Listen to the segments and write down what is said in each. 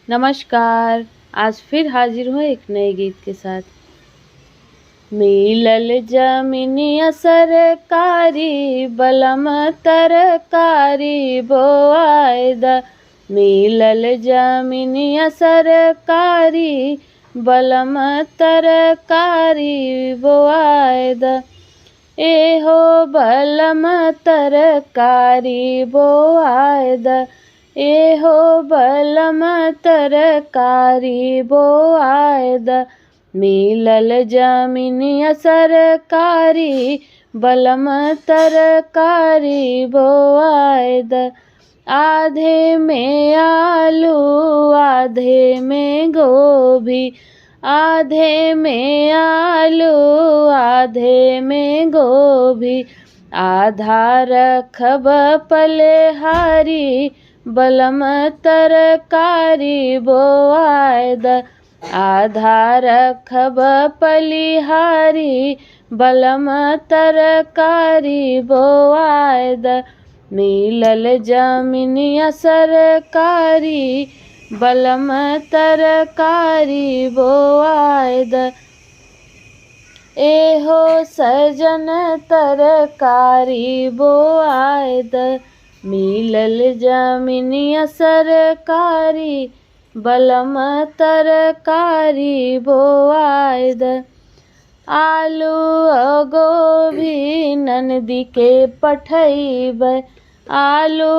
नमस्कार। आज फिर हाजिर हूँ एक नए गीत के साथ। मिलल जमीनिया सरकारी बलम तरकारी बोआयद। मिलल जमीनिया सरकारी बलम तरकारी बोआयद। एहो बलम तरकारी बोआयद। एहो बलम तरकारी बोआयद। मिलल जमीनिया सरकारी बलम तरकारी बोआयद। आधे में आलू आधे में गोभी, आधे में आलू आधे में गोभी, आधा रखब पलेहारी बलम तरकारी बोआयद। आधा रखब पलिहारी बलम तरकारी बोआयद। मिलल जमीनिया सरकारी बलम तरकारी बोआयद। एहो सजन तरकारी बोआयद। मिलल जमीनिया सरकारी बलम तरकारी बोआयद। आलू गोभी ननदी के पठैबै, आलू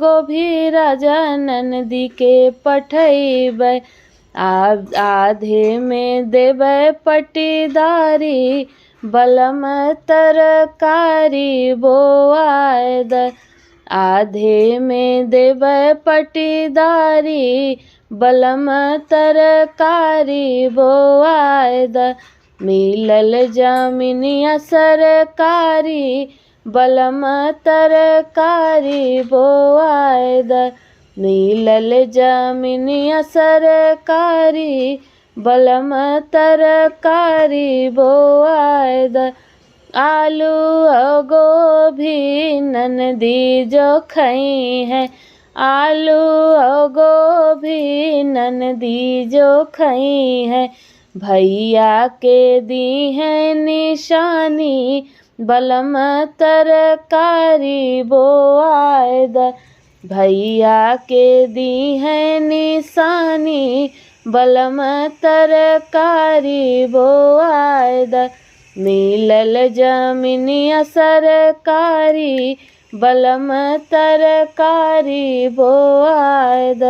गोभी राजा ननदी के पठैबै। आधे में देबै पटीदारी बलम तरकारी बोआयद। आधे में देबै पटीदारी बलम तरकारी बोआयद। मिलल जमीनिया सरकारी बलम तरकारी बोआयद। मिलल जमीनिया सरकारी बलम तरकारी बोआयद। आलू गोभी ननदी जो खई है, आलू गोभी ननदी जो खई है। भैया के दी है निशानी बलम तरकारी बोआयद। भैया के दी है निशानी बलम तरकारी बोआयद। मिलल जमीनिया सरकारी बलम तरकारी बोआयद।